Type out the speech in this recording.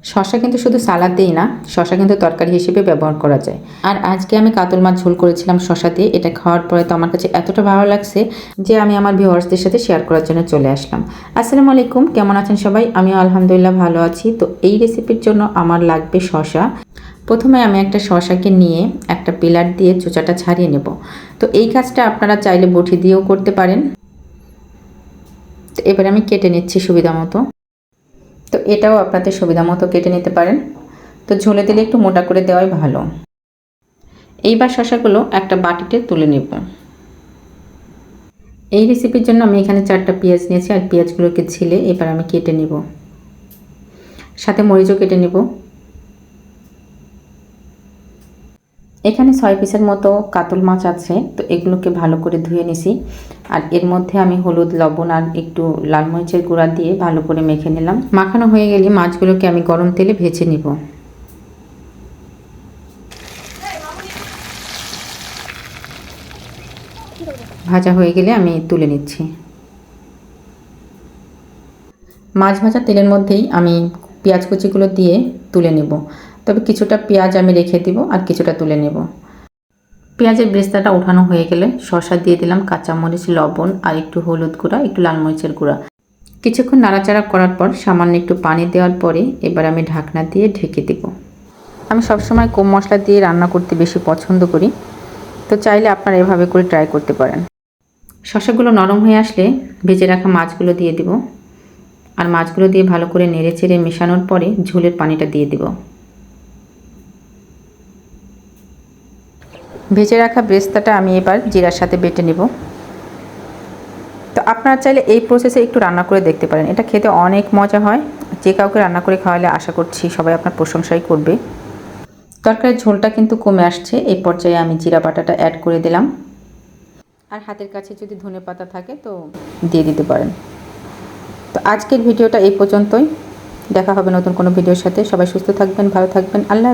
শসা কিন্তু শুধু সালাদেই না, শসা কিন্তু তরকারি হিসেবে ব্যবহার করা যায়। আর আজকে আমি কাতল মাছ ঝোল করেছিলাম শসা দিয়ে। এটা খাওয়ার পরে তো আমার কাছে এতটা ভালো লাগছে যে আমি আমার ভিউয়ার্সদের সাথে শেয়ার করার জন্য চলে আসলাম। আসসালামু আলাইকুম, কেমন আছেন সবাই? আমিও আলহামদুলিল্লাহ ভালো আছি। তো এই রেসিপির জন্য আমার লাগবে শসা। প্রথমে আমি একটা শসাকে নিয়ে একটা পিলার দিয়ে চোচাটা ছাড়িয়ে নেব। তো এই কাজটা আপনারা চাইলে বটি দিয়েও করতে পারেন। তো এবার আমি কেটে নিচ্ছি সুবিধা মতো। তো এটাও আপনাদের সুবিধা মতো কেটে নিতে পারেন। তো ঝোলে দিলে একটু মোটা করে দেওয়াই ভালো। এইবার শসাগুলো একটা বাটিতে তুলে নেব। এই রেসিপির জন্য আমি এখানে 4টা পেঁয়াজ নিয়েছি, আর পেঁয়াজগুলোকে ছিলে এবার আমি কেটে নেব। সাথে মরিচও কেটে নেব। এখানে 6 পিসের মতো কাতল মাছ আছে। তো এগুলোকে ভালো করে ধুয়ে নিছি। আর এর মধ্যে আমি হলুদ, লবণ আর একটু লাল মরিচের গুঁড়া দিয়ে ভালো করে মেখে নিলাম। মাখানো হয়ে গেলে মাছগুলোকে আমি গরম তেলে ভেজে নিব। ভাজা হয়ে গেলে আমি তুলে নিচ্ছি। মাছ ভাজা তেলের মধ্যেই আমি পেঁয়াজ কুচিগুলো দিয়ে তুলে নেব। তবে কিছুটা পেঁয়াজ আমি রেখে দিব আর কিছুটা তুলে নেব। পেঁয়াজের বেরেস্তাটা উঠানো হয়ে গেলে শসা দিয়ে দিলাম, কাঁচামরিচ, লবণ আর একটু হলুদ গুঁড়া, একটু লাল মরিচের গুঁড়া। কিছুক্ষণ নাড়াচাড়া করার পর সামান্য একটু পানি দেওয়ার পরে এবার আমি ঢাকনা দিয়ে ঢেকে দেব। আমি সবসময় কম মশলা দিয়ে রান্না করতে বেশি পছন্দ করি। তো চাইলে আপনারা এভাবে করে ট্রাই করতে পারেন। শসাগুলো নরম হয়ে আসলে ভেজে রাখা মাছগুলো দিয়ে দিব। আর মাছগুলো দিয়ে ভালো করে নেড়ে চেড়ে মেশানোর পরে ঝোলের পানিটা দিয়ে দিব। ভেজে রাখা বেরেস্তাটা আমি এবার জিরার সাথে বেটে নেব। তো আপনারা চাইলে এই প্রসেসে একটু রান্না করে দেখতে পারেন। এটা খেতে অনেক মজা হয়। যে কাউকে রান্না করে খাওয়ালে আশা করছি সবাই আপনার প্রশংসাই করবে। তরকারির ঝোলটা কিন্তু কমে আসছে। এই পর্যায়ে আমি জিরা বাটাটা অ্যাড করে দিলাম। আর হাতের কাছে যদি ধনেপাতা থাকে তো দিয়ে দিতে পারেন। তো আজকের ভিডিওটা এই পর্যন্তই। দেখা হবে নতুন কোনো ভিডিওর সাথে। সবাই সুস্থ থাকবেন, ভালো থাকবেন। আল্লাহ।